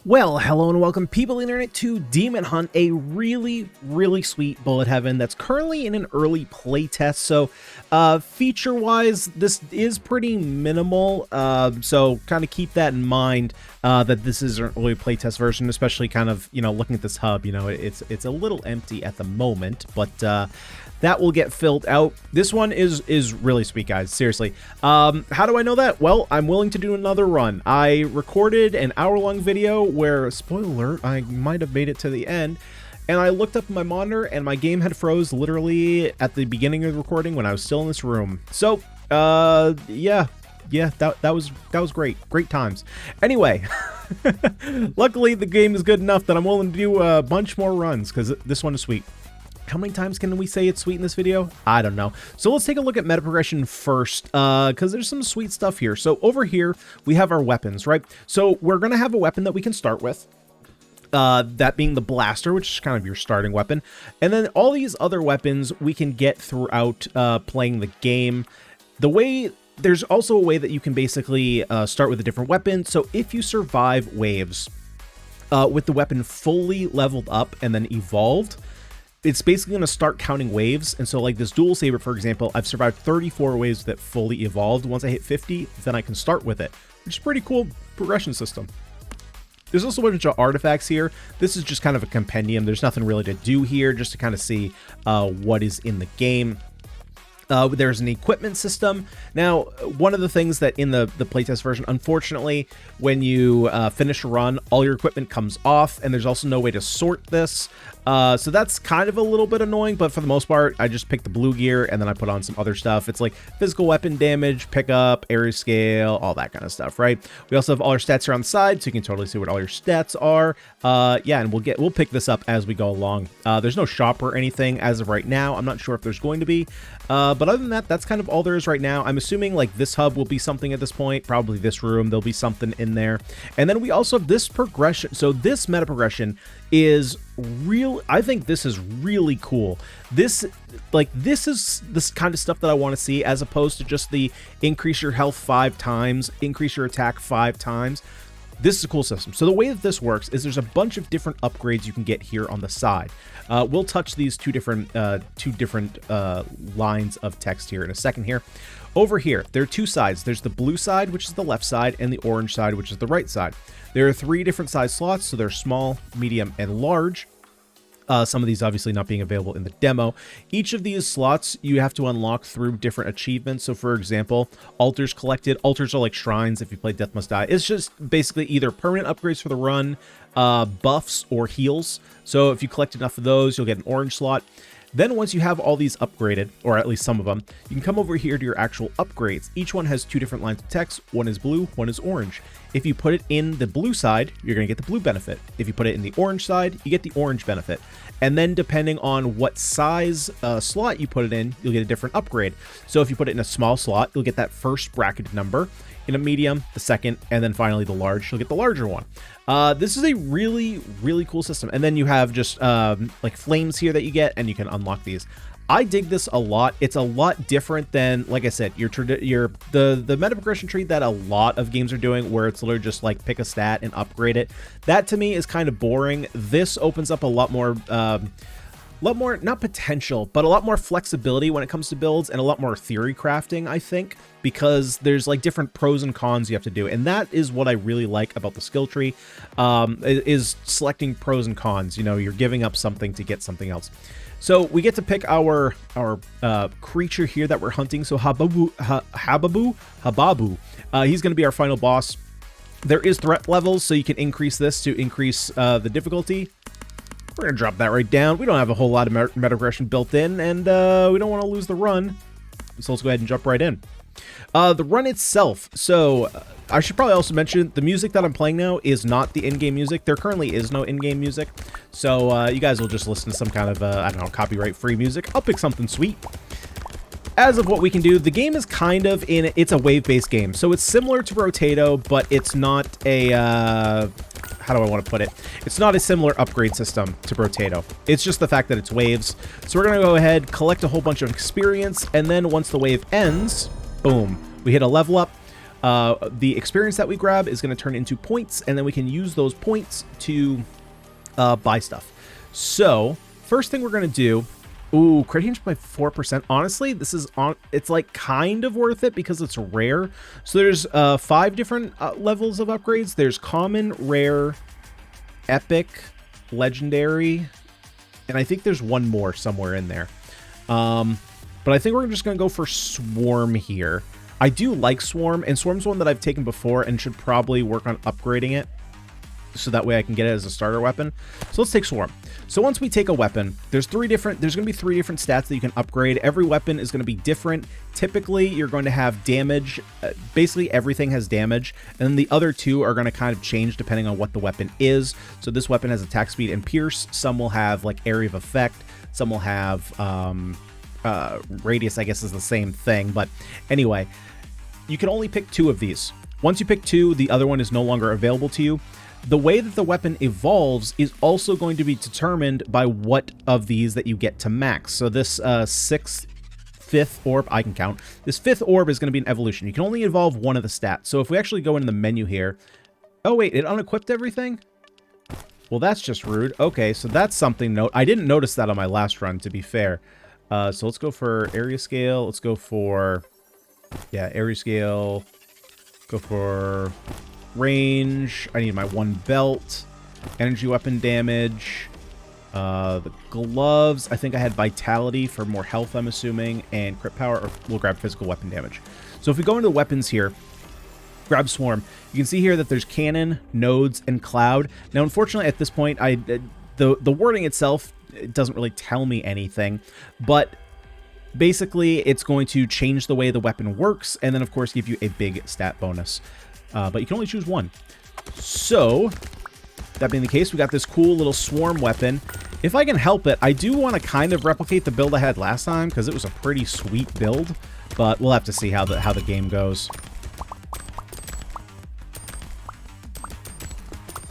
Well, hello and welcome people on the internet to Demon Hunt, a really sweet bullet heaven that's currently in an early playtest. So feature-wise, this is pretty minimal, so kind of keep that in mind, that this is an early playtest version, especially kind of, looking at this hub, it's a little empty at the moment, but that will get filled out. This one is really sweet, guys. Seriously. How do I know that? Well, I'm willing to do another run. I recorded an hour-long video where, spoiler alert, I might have made it to the end, and I looked up my monitor and my game had froze literally at the beginning of the recording when I was still in this room. So, yeah, that was great times. Anyway, luckily the game is good enough that I'm willing to do a bunch more runs because this one is sweet. How many times can we say it's sweet in this video? I don't know. So let's take a look at meta progression first, because there's some sweet stuff here. So over here, we have our weapons, right? So we're going to have a weapon that we can start with. That being the blaster, which is kind of your starting weapon. And then all these other weapons we can get throughout playing the game. There's also a way that you can basically start with a different weapon. So if you survive waves with the weapon fully leveled up and then evolved, it's basically going to start counting waves. And so like this dual saber, for example, I've survived 34 waves that fully evolved. Once I hit 50, then I can start with it, which is a pretty cool progression system. There's also a bunch of artifacts here. This is just kind of a compendium. There's nothing really to do here, just to kind of see what is in the game. There's an equipment system. Now, one of the things that in the playtest version, unfortunately, when you finish a run, all your equipment comes off, and there's also no way to sort this. So that's kind of a little bit annoying, but for the most part, I just pick the blue gear, and then I put on some other stuff. It's like physical weapon damage, pickup, area scale, all that kind of stuff, right? We also have all our stats here on the side, so you can totally see what all your stats are. Yeah, and we'll pick this up as we go along. There's no shop or anything as of right now. I'm not sure if there's going to be. But other than that, that's kind of all there is right now. I'm assuming like this hub will be something at this point, probably this room, there'll be something in there. And then we also have this progression. So this meta progression is I think this is really cool. This is this kind of stuff that I want to see, as opposed to just the increase your health 5 times, increase your attack 5 times. This is a cool system. So the way that this works is there's a bunch of different upgrades you can get here on the side. We'll touch these two different lines of text here in a second here. Over here, there are two sides. There's the blue side, which is the left side, and the orange side, which is the right side. There are 3 different size slots, so they're small, medium, and large. Some of these obviously not being available in the demo. Each of these slots you have to unlock through different achievements. So for example, altars collected. Altars are like shrines if you play Death Must Die. It's just basically either permanent upgrades for the run, buffs, or heals. So if you collect enough of those, you'll get an orange slot. Then once you have all these upgraded, or at least some of them, you can come over here to your actual upgrades. Each one has 2 different lines of text. One is blue, one is orange. If you put it in the blue side, you're going to get the blue benefit. If you put it in the orange side, you get the orange benefit. And then depending on what size slot you put it in, you'll get a different upgrade. So if you put it in a small slot, you'll get that first bracketed number. In a medium, the second, and then finally the large, you'll get the larger one. This is a really cool system. And then you have just like flames here that you get, and you can unlock these. I dig this a lot. It's a lot different than, like I said, the meta progression tree that a lot of games are doing, where it's literally just like pick a stat and upgrade it. That to me is kind of boring. This opens up a lot more not potential, but a lot more flexibility when it comes to builds, and a lot more theory crafting, I think, because there's like different pros and cons you have to do. And that is what I really like about the skill tree, is selecting pros and cons. You're giving up something to get something else. So we get to pick our creature here that we're hunting. So Hababu, he's going to be our final boss. There is threat levels, so you can increase this to increase the difficulty. We're going to drop that right down. We don't have a whole lot of meta progression built in, and we don't want to lose the run. So let's go ahead and jump right in. The run itself. So I should probably also mention the music that I'm playing now is not the in-game music. There currently is no in-game music. So you guys will just listen to some kind of, I don't know, copyright-free music. I'll pick something sweet. As of what we can do, the game is kind of it's a wave-based game. So it's similar to Rotato, but it's not a, how do I want to put it? It's not a similar upgrade system to Rotato. It's just the fact that it's waves. So we're going to go ahead, collect a whole bunch of experience, and then once the wave ends, boom, we hit a level up. The experience that we grab is going to turn into points, and then we can use those points to buy stuff. So first thing we're going to do, ooh, crit change by 4%. Honestly, this is on, it's like kind of worth it because it's rare. So there's 5 different levels of upgrades. There's common, rare, epic, legendary, and I think there's one more somewhere in there. But I think we're just going to go for Swarm here. I do like Swarm, and Swarm's one that I've taken before and should probably work on upgrading it so that way I can get it as a starter weapon. So let's take Swarm. So once we take a weapon, there's going to be 3 different stats that you can upgrade. Every weapon is going to be different. Typically, you're going to have damage. Basically, everything has damage, and then the other 2 are going to kind of change depending on what the weapon is. So this weapon has attack speed and pierce. Some will have like area of effect. Some will have radius, I guess is the same thing. But anyway, you can only pick 2 of these. Once you pick 2, the other one is no longer available to you. The way that the weapon evolves is also going to be determined by what of these that you get to max. So this 5th orb, I can count. This 5th orb is going to be an evolution. You can only evolve one of the stats. So if we actually go into the menu here, oh wait, it unequipped everything? Well, that's just rude. Okay, so that's something to note. I didn't notice that on my last run, to be fair. So let's go for area scale. Let's go for, yeah, area scale. Go for range. I need my 1 belt. Energy weapon damage. The gloves. I think I had vitality for more health, I'm assuming. And crit power, or we'll grab physical weapon damage. So if we go into the weapons here, grab Swarm. You can see here that there's cannon, nodes, and cloud. Now, unfortunately, at this point, the wording itself, it doesn't really tell me anything, but basically it's going to change the way the weapon works, and then of course give you a big stat bonus. But you can only choose one. So that being the case, we got this cool little Swarm weapon. If I can help it, I do want to kind of replicate the build I had last time because it was a pretty sweet build, but we'll have to see how the game goes.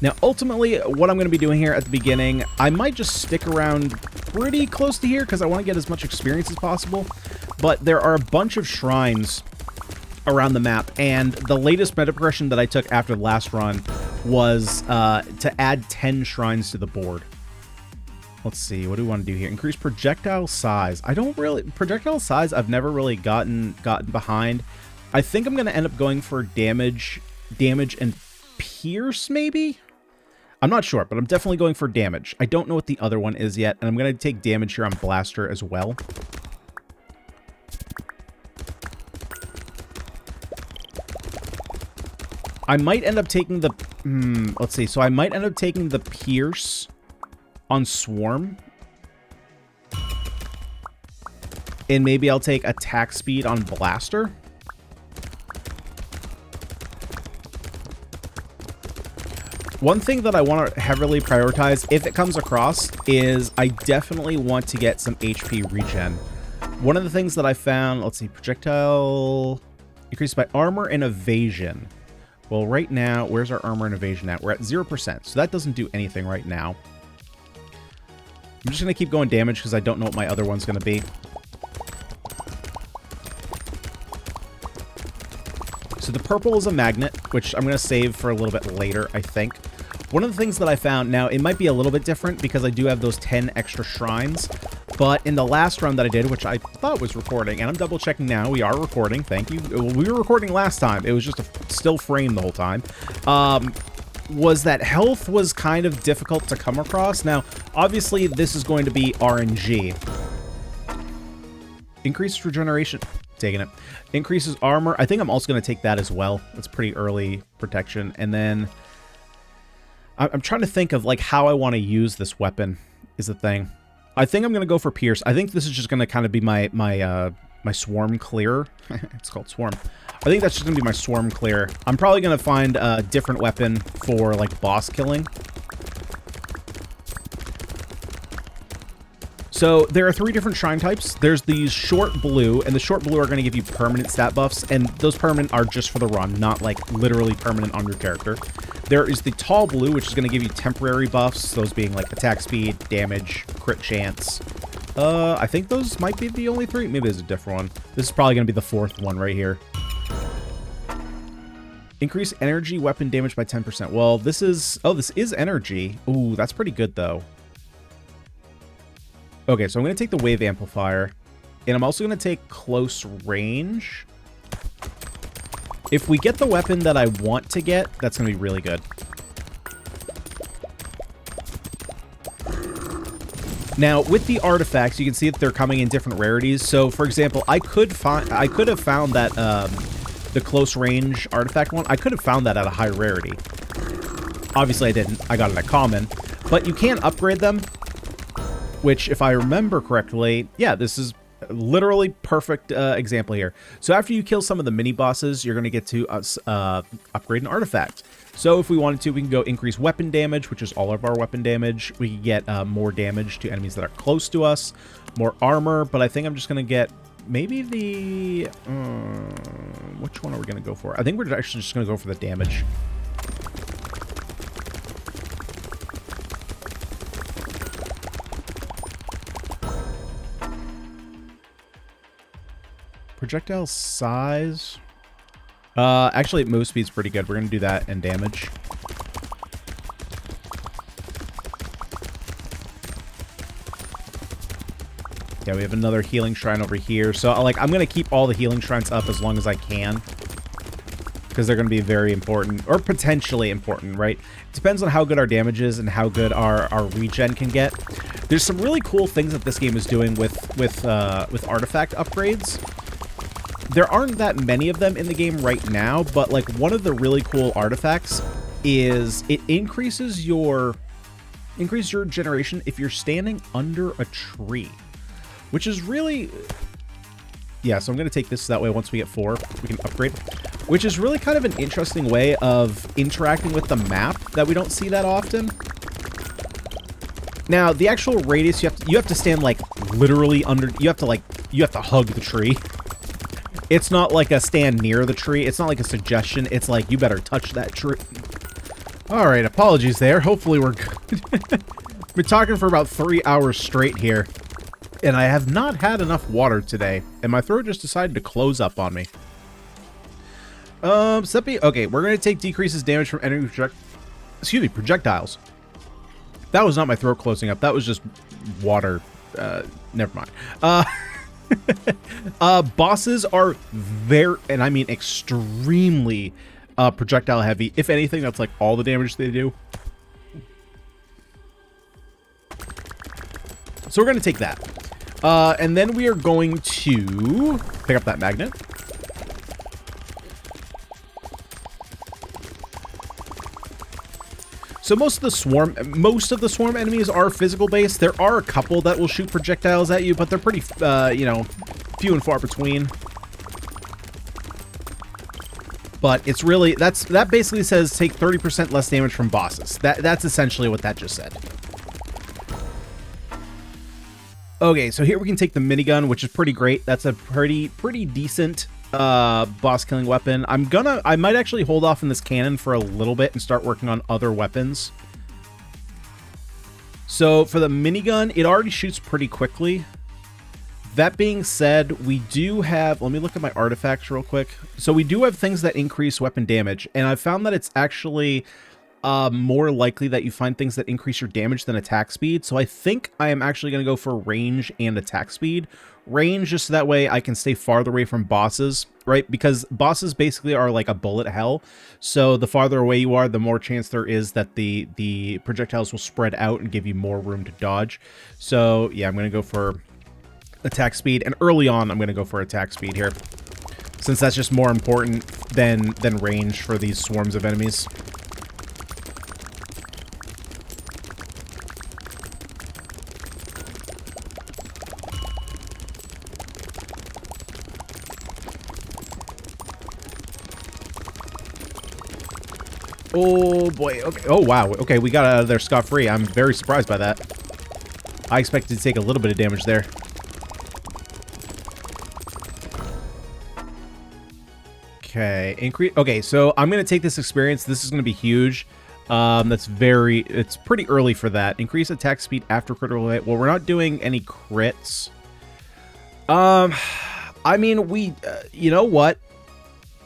Now, ultimately, what I'm going to be doing here at the beginning, I might just stick around pretty close to here because I want to get as much experience as possible. But there are a bunch of shrines around the map, and the latest meta progression that I took after the last run was to add 10 shrines to the board. Let's see, what do we want to do here? Increase projectile size. Projectile size I've never really gotten behind. I think I'm going to end up going for damage and pierce, maybe? I'm not sure, but I'm definitely going for damage. I don't know what the other one is yet, and I'm going to take damage here on Blaster as well. I might end up taking the... let's see. So I might end up taking the Pierce on Swarm. And maybe I'll take attack speed on Blaster. One thing that I want to heavily prioritize, if it comes across, is I definitely want to get some HP regen. One of the things that I found... Let's see. Projectile... Increased by armor and evasion. Well, right now, where's our armor and evasion at? We're at 0%, so that doesn't do anything right now. I'm just going to keep going damage because I don't know what my other one's going to be. So the purple is a magnet, which I'm going to save for a little bit later, I think. One of the things that I found, now it might be a little bit different because I do have those 10 extra shrines, but in the last run that I did, which I thought was recording, and I'm double checking now, we are recording, thank you. We were recording last time, it was just a still frame the whole time, was that health was kind of difficult to come across. Now, obviously, this is going to be RNG. Increased regeneration, taking it. Increases armor, I think I'm also going to take that as well. That's pretty early protection, and then... I'm trying to think of like how I want to use this weapon is the thing. I think I'm going to go for Pierce. I think this is just going to kind of be my Swarm clear. It's called Swarm. I think that's just going to be my Swarm clear. I'm probably going to find a different weapon for like boss killing. So there are 3 different shrine types. There's these short blue, and the short blue are going to give you permanent stat buffs, and those permanent are just for the run, not like literally permanent on your character. There is the tall blue, which is going to give you temporary buffs, those being like attack speed, damage, crit chance. I think those might be the only 3. Maybe there's a different one. This is probably going to be the 4th one right here. Increase energy weapon damage by 10%. Well, this is... Oh, this is energy. Ooh, that's pretty good, though. Okay, so I'm going to take the wave amplifier. And I'm also going to take close range. If we get the weapon that I want to get, that's going to be really good. Now, with the artifacts, you can see that they're coming in different rarities. So, for example, I could have found that the close range artifact one. I could have found that at a high rarity. Obviously, I didn't. I got it at common. But you can upgrade them, which, if I remember correctly, yeah, this is literally perfect example here. So after you kill some of the mini bosses, you're going to get to upgrade an artifact. So if we wanted to, we can go increase weapon damage, which is all of our weapon damage. We can get more damage to enemies that are close to us, more armor, but I think I'm just going to get maybe the... which one are we going to go for? I think we're actually just going to go for the damage. Projectile size. Actually, move speed's pretty good. We're going to do that and damage. Yeah, we have another healing shrine over here. So, like, I'm going to keep all the healing shrines up as long as I can, because they're going to be very important, or potentially important, right? It depends on how good our damage is and how good our regen can get. There's some really cool things that this game is doing with artifact upgrades. There aren't that many of them in the game right now, but like one of the really cool artifacts is it increases your generation if you're standing under a tree, which is really... Yeah, so I'm going to take this so that way once we get 4, we can upgrade, which is really kind of an interesting way of interacting with the map that we don't see that often. Now, the actual radius, you have to stand like literally under, you have to hug the tree. It's not like a stand near the tree. It's not like a suggestion. It's like, you better touch that tree. All right, apologies there. Hopefully we're good. Been talking for about 3 hours straight here, and I have not had enough water today, and my throat just decided to close up on me. Okay, we're going to take decreases damage from enemy projectiles. That was not my throat closing up. That was just water. Never mind. Bosses are very, and I mean extremely, projectile heavy. If anything, that's like all the damage they do. So we're going to take that. And then we are going to pick up that magnet. So most of the swarm enemies are physical based. There are a couple that will shoot projectiles at you, but they're pretty, you know, few and far between. But it's really, that basically says take 30% less damage from bosses. That's essentially what that just said. Okay, so here we can take the minigun, which is pretty great. That's a pretty decent boss killing weapon. I might actually hold off on this cannon for a little bit and start working on other weapons. So for the minigun, it already shoots pretty quickly. That being said, we do have, let me look at my artifacts real quick. So we do have things that increase weapon damage, and I've found that it's actually more likely that you find things that increase your damage than attack speed. So I think I am actually going to go for range and attack speed. Range, just so that way I can stay farther away from bosses, right? Because bosses basically are like a bullet hell. So the farther away you are, the more chance there is that the projectiles will spread out and give you more room to dodge. So yeah, I'm going to go for attack speed, and early on I'm going to go for attack speed here, since that's just more important than range for these swarms of enemies. Oh boy, okay. Oh wow, okay, we got out of there scot-free. I'm very surprised by that. I expected to take a little bit of damage there. Okay, increase. Okay, so I'm gonna take this experience. This is gonna be huge. It's pretty early for that. Increase attack speed after critical hit. Well, we're not doing any crits. I mean, you know what?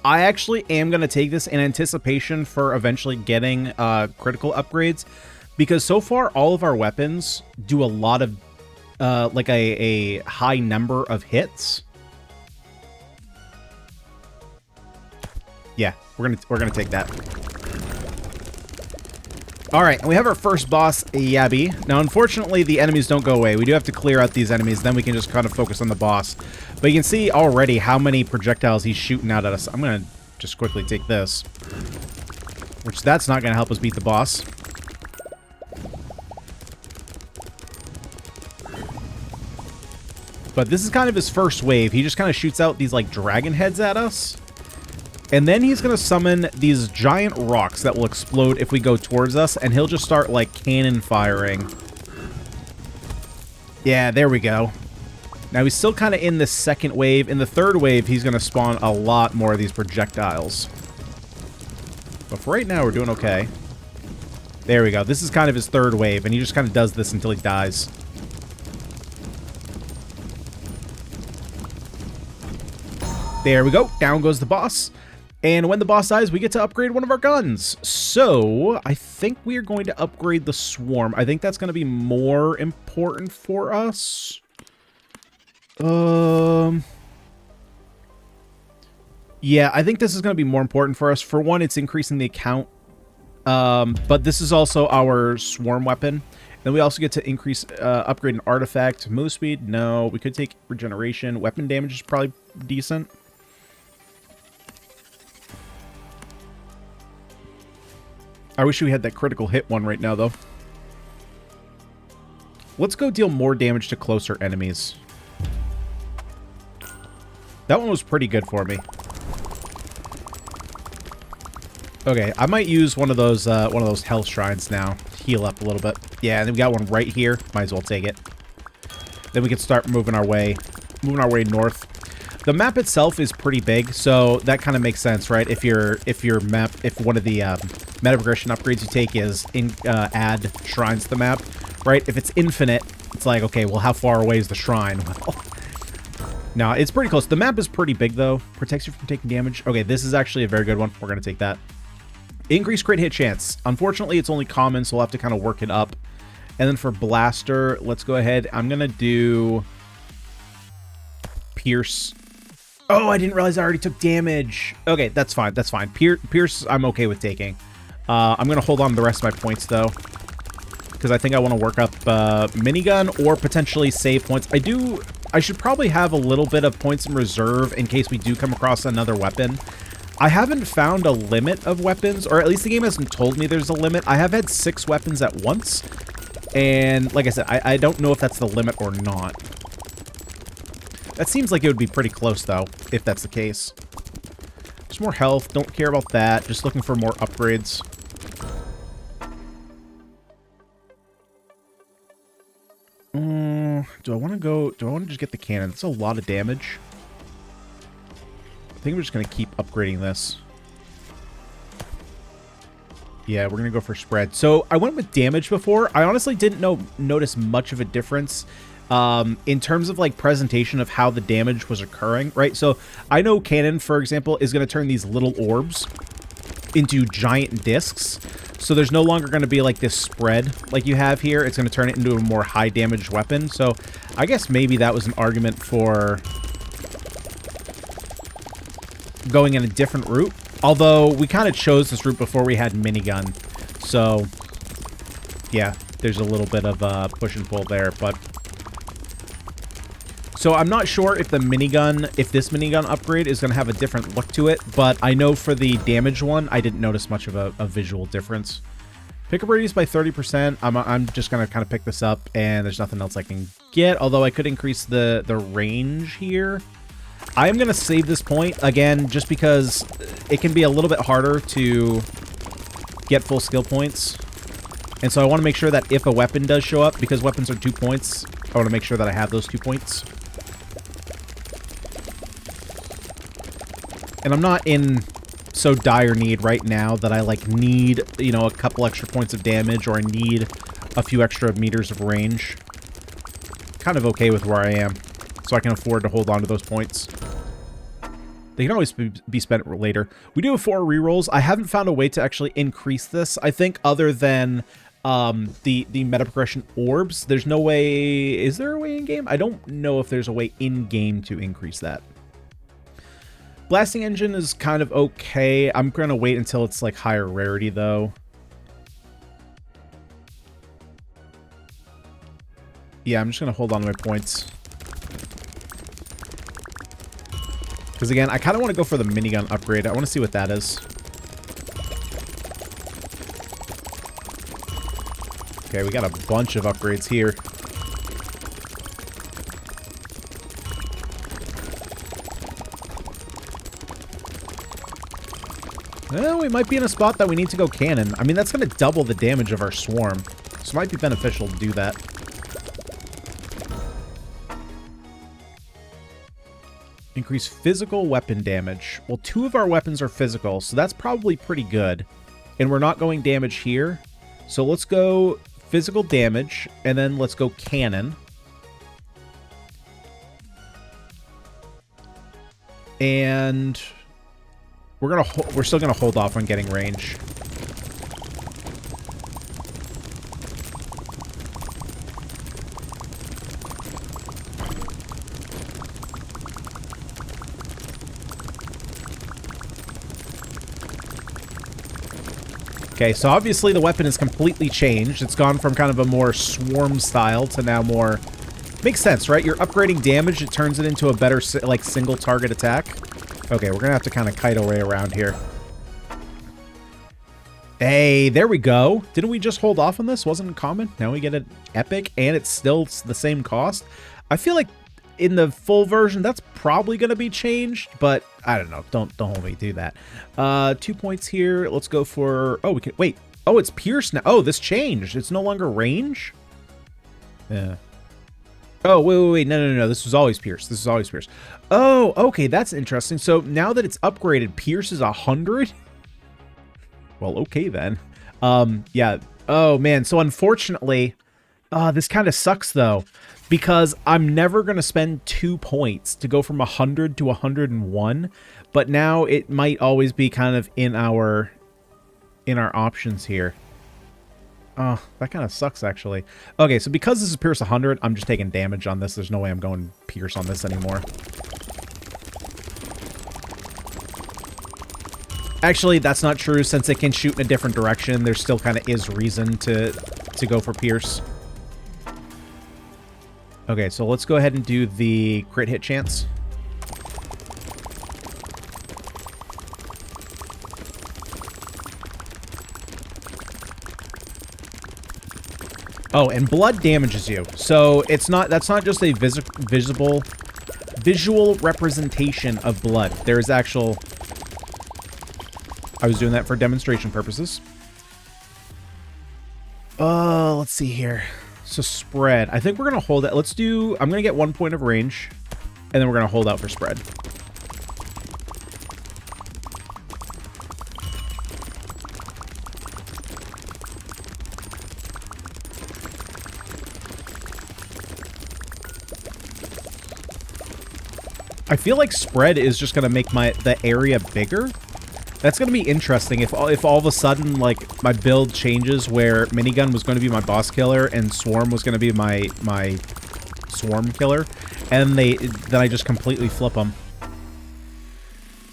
I actually am going to take this in anticipation for eventually getting critical upgrades, because so far all of our weapons do a lot of like a high number of hits. Yeah, we're gonna take that. All right, and we have our first boss, Yabi. Now, unfortunately, the enemies don't go away. We do have to clear out these enemies, then we can just kind of focus on the boss. But you can see already how many projectiles he's shooting out at us. I'm gonna just quickly take this, which that's not gonna help us beat the boss. But this is kind of his first wave. He just kind of shoots out these, like, dragon heads at us. And then he's going to summon these giant rocks that will explode if we go towards us. And he'll just start, like, cannon firing. Yeah, there we go. Now, he's still kind of in the second wave. In the third wave, he's going to spawn a lot more of these projectiles. But for right now, we're doing okay. There we go. This is kind of his third wave. And he just kind of does this until he dies. There we go. Down goes the boss. And when the boss dies, we get to upgrade one of our guns. So, I think we are going to upgrade the Swarm. I think that's going to be more important for us. Yeah, I think this is going to be more important for us. For one, it's increasing the account. But this is also our Swarm weapon. Then we also get to increase, upgrade an artifact. Move speed, no. We could take regeneration. Weapon damage is probably decent. I wish we had that critical hit one right now, though. Let's go deal more damage to closer enemies. That one was pretty good for me. Okay, I might use one of those health shrines now. Heal up a little bit. Yeah, and then we got one right here. Might as well take it. Then we can start moving our way north. The map itself is pretty big, so that kind of makes sense, right? If one of the meta progression upgrades you take is add shrines to the map, right? If it's infinite, it's like, okay, well, how far away is the shrine? Well, no, it's pretty close. The map is pretty big, though. Protects you from taking damage. Okay, this is actually a very good one. We're going to take that. Increased crit hit chance. Unfortunately, it's only common, so we'll have to kind of work it up. And then for Blaster, let's go ahead. I'm going to do Pierce. Oh, I didn't realize I already took damage. Okay, that's fine. That's fine. Pierce, I'm okay with taking. I'm going to hold on to the rest of my points, though, because I think I want to work up minigun or potentially save points. I should probably have a little bit of points in reserve in case we do come across another weapon. I haven't found a limit of weapons, or at least the game hasn't told me there's a limit. I have had 6 weapons at once, and like I said, I don't know if that's the limit or not. That seems like it would be pretty close, though, if that's the case. Just more health. Don't care about that. Just looking for more upgrades. Do I want to go... Do I want to just get the cannon? That's a lot of damage. I think we're just going to keep upgrading this. Yeah, we're going to go for spread. So, I went with damage before. I honestly didn't notice much of a difference in terms of, like, presentation of how the damage was occurring, right? So, I know cannon, for example, is going to turn these little orbs into giant discs. So there's no longer going to be like this spread like you have here. It's going to turn it into a more high damage weapon. So I guess maybe that was an argument for going in a different route. Although we kind of chose this route before we had minigun. So yeah, there's a little bit of push and pull there. But so I'm not sure if this minigun upgrade is going to have a different look to it, but I know for the damage one, I didn't notice much of a visual difference. Pick up radius by 30%. I'm just going to kind of pick this up, and there's nothing else I can get, although I could increase the range here. I am going to save this point, again, just because it can be a little bit harder to get full skill points. And so I want to make sure that if a weapon does show up, because weapons are 2 points, I want to make sure that I have those 2 points. And I'm not in so dire need right now that I, like, need, you know, a couple extra points of damage, or I need a few extra meters of range. Kind of okay with where I am, so I can afford to hold on to those points. They can always be spent later. We do have 4 rerolls. I haven't found a way to actually increase this, I think, other than the meta progression orbs. There's no way... Is there a way in-game? I don't know if there's a way in-game to increase that. Blasting engine is kind of okay. I'm going to wait until it's like higher rarity, though. Yeah, I'm just going to hold on to my points. Because again, I kind of want to go for the minigun upgrade. I want to see what that is. Okay, we got a bunch of upgrades here. Well, we might be in a spot that we need to go cannon. I mean, that's going to double the damage of our swarm. So it might be beneficial to do that. Increase physical weapon damage. Well, 2 of our weapons are physical, so that's probably pretty good. And we're not going damage here. So let's go physical damage, and then let's go cannon. And we're still gonna hold off on getting range. Okay, so obviously the weapon is completely changed. It's gone from kind of a more swarm style to now more... Makes sense, right? You're upgrading damage, it turns it into a better, like, single target attack. Okay, we're gonna have to kind of kite our way around here. Hey, there we go. Didn't we just hold off on this? Wasn't it common? Now we get an epic, and it's still the same cost. I feel like in the full version, that's probably going to be changed, but I don't know. Don't hold me to that. 2 points here. Let's go for... Oh, we can... Wait. Oh, it's pierce now. Oh, this changed. It's no longer range? Yeah. Oh, wait. No. This was always pierce. This was always pierce. Oh, okay. That's interesting. So now that it's upgraded, pierce is 100? Well, okay then. Yeah. Oh, man. So unfortunately... this kind of sucks, though. Because I'm never going to spend 2 points to go from 100 to 101, but now it might always be kind of in our options here. Oh, that kind of sucks, actually. Okay, so because this is Pierce 100, I'm just taking damage on this. There's no way I'm going Pierce on this anymore. Actually, that's not true. Since it can shoot in a different direction, there still kind of is reason to go for Pierce. Okay, so let's go ahead and do the crit hit chance. Oh, and blood damages you. So that's not just a visual representation of blood. There is actual... I was doing that for demonstration purposes. Let's see here. So spread. I think we're going to hold it. Let's do... I'm going to get 1 point of range, and then we're going to hold out for spread. I feel like spread is just going to make the area bigger. That's going to be interesting if all of a sudden, like, my build changes where minigun was going to be my boss killer and swarm was going to be my swarm killer, and then I just completely flip them.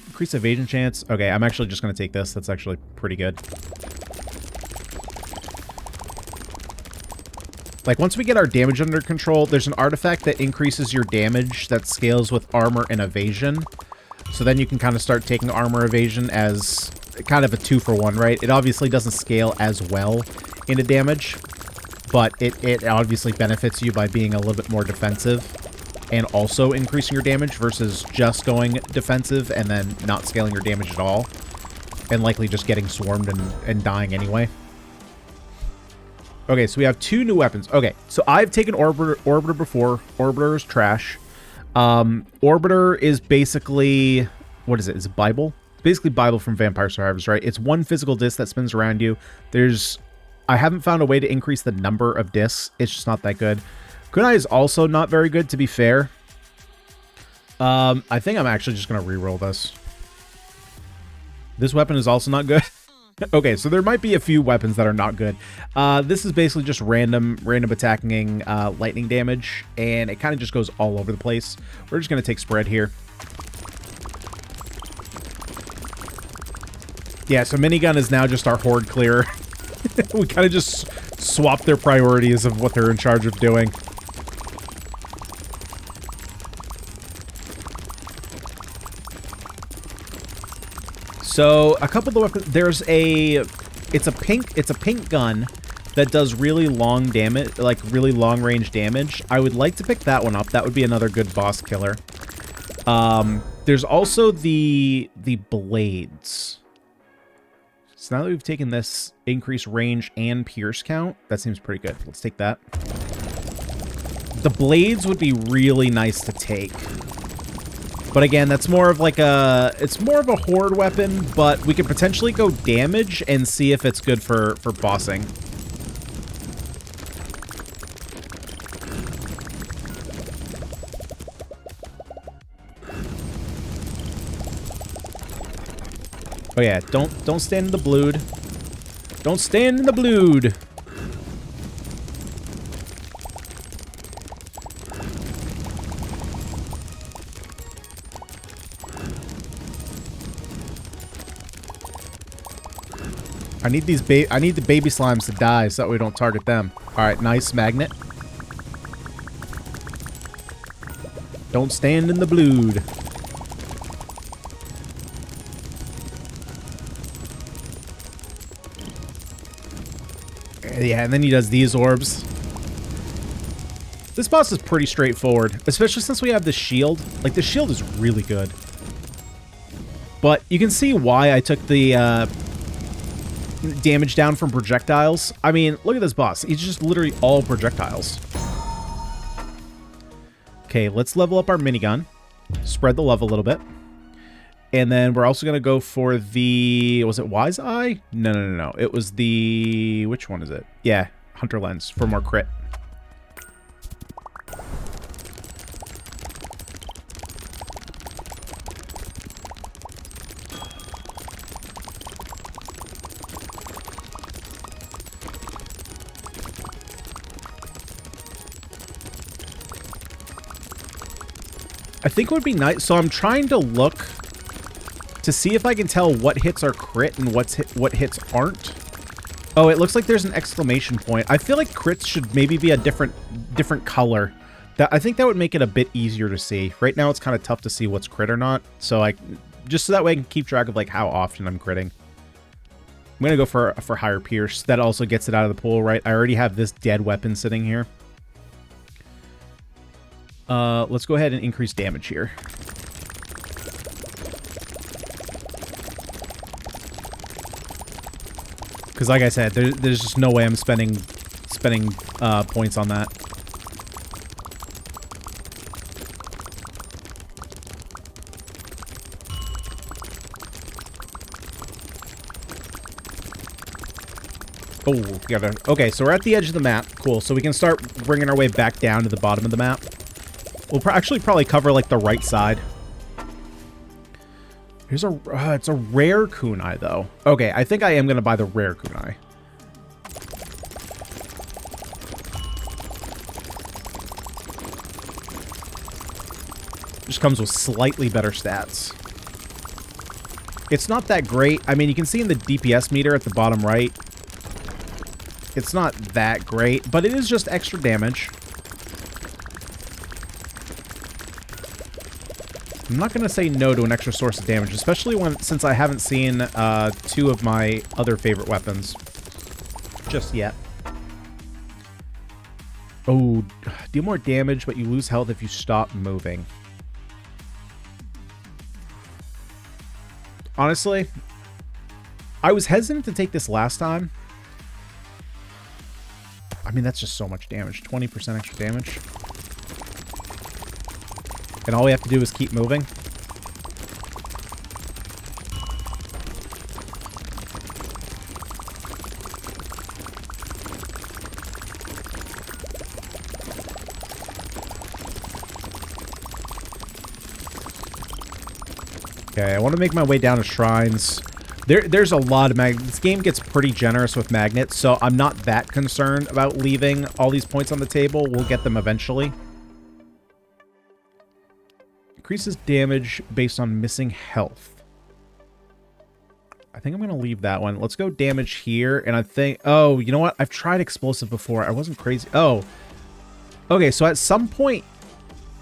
Increase evasion chance. Okay, I'm actually just going to take this. That's actually pretty good. Like, once we get our damage under control, there's an artifact that increases your damage that scales with armor and evasion. So then you can kind of start taking armor evasion as kind of a 2-for-1, right? It obviously doesn't scale as well into damage, but it obviously benefits you by being a little bit more defensive and also increasing your damage versus just going defensive and then not scaling your damage at all and likely just getting swarmed and dying anyway. Okay, so we have 2 new weapons. Okay, so I've taken Orbiter before. Orbiter is trash. Orbiter is basically... What is it? It's a Bible? It's basically Bible from Vampire Survivors, right? It's 1 physical disc that spins around you. I haven't found a way to increase the number of discs. It's just not that good. Kunai is also not very good, to be fair. I think I'm actually just going to reroll this. This weapon is also not good. Okay, so there might be a few weapons that are not good. This is basically just random attacking lightning damage, and it kind of just goes all over the place. We're just going to take spread here. Yeah, so minigun is now just our horde clearer. We kind of just swap their priorities of what they're in charge of doing. So a couple of the weapons, there's it's a pink gun that does really long damage, like really long range damage. I would like to pick that one up. That would be another good boss killer. There's also the blades. So now that we've taken this increased range and pierce count, that seems pretty good. Let's take that. The blades would be really nice to take. But again, that's more of like it's more of a horde weapon, but we could potentially go damage and see if it's good for bossing. Oh yeah, don't stand in the blood. Don't stand in the blood. I need the baby slimes to die so that we don't target them. All right, nice magnet. Don't stand in the blood. Yeah, and then he does these orbs. This boss is pretty straightforward, especially since we have the shield. Like, the shield is really good. But you can see why I took the damage down from projectiles. I mean, look at this boss. He's just literally all projectiles. Okay, let's level up our minigun. Spread the love a little bit. And then we're also going to go for the... Was it Wise Eye? No. It was the... Which one is it? Yeah, Hunter Lens for more crit. I think it would be nice. So I'm trying to look to see if I can tell what hits are crit and what hits aren't. Oh, it looks like there's an exclamation point. I feel like crits should maybe be a different color. I think that would make it a bit easier to see. Right now it's kind of tough to see what's crit or not. So just so that way I can keep track of like how often I'm critting. I'm gonna go for higher pierce. That also gets it out of the pool, right? I already have this dead weapon sitting here. Let's go ahead and increase damage here. Because like I said, there's just no way I'm spending points on that. Oh, gotta... Okay, so we're at the edge of the map. Cool, so we can start bringing our way back down to the bottom of the map. We'll actually probably cover, like, the right side. Here's a... it's a rare kunai, though. Okay, I think I am going to buy the rare kunai. Just comes with slightly better stats. It's not that great. I mean, you can see in the DPS meter at the bottom right, it's not that great, but it is just extra damage. I'm not going to say no to an extra source of damage, especially since I haven't seen two of my other favorite weapons just yet. Oh, deal more damage, but you lose health if you stop moving. Honestly, I was hesitant to take this last time. I mean, that's just so much damage. 20% extra damage. And all we have to do is keep moving. Okay, I want to make my way down to shrines. There's a lot of magnets. This game gets pretty generous with magnets, so I'm not that concerned about leaving all these points on the table. We'll get them eventually. Increases damage based on missing health. I think I'm going to leave that one. Let's go damage here, and I think... Oh, you know what? I've tried explosive before. I wasn't crazy. Oh. Okay, so at some point...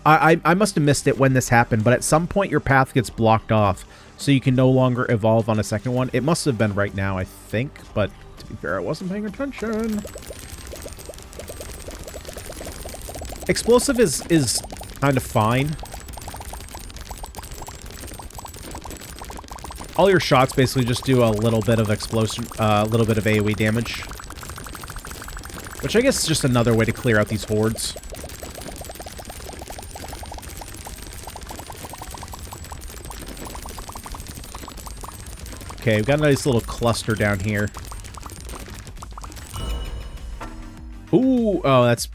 I must have missed it when this happened, but at some point your path gets blocked off, so you can no longer evolve on a second one. It must have been right now, I think, but to be fair, I wasn't paying attention. Explosive is kind of fine. All your shots basically just do a little bit of explosion, a little bit of AoE damage, which I guess is just another way to clear out these hordes. Okay, we've got a nice little cluster down here. Ooh, oh, that's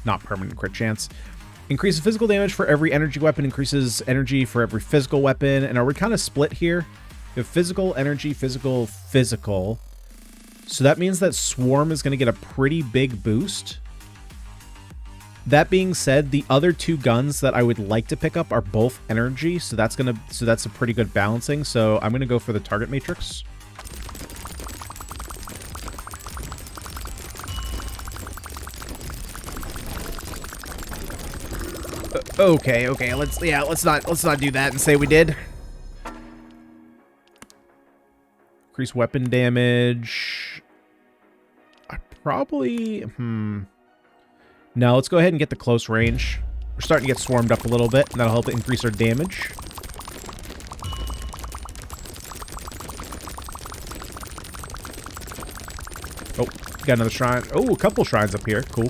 not permanent crit chance. Increases physical damage for every energy weapon, increases energy for every physical weapon. And are we kind of split here? We have physical, energy, physical, physical. So that means that Swarm is going to get a pretty big boost. That being said, the other two guns that I would like to pick up are both energy, so that's a pretty good balancing. So I'm gonna go for the target matrix. Okay, let's not do that and say we did. Increase weapon damage. I probably No, let's go ahead and get the close range. We're starting to get swarmed up a little bit, and that'll help increase our damage. Oh, got another shrine. Oh, a couple shrines up here. Cool.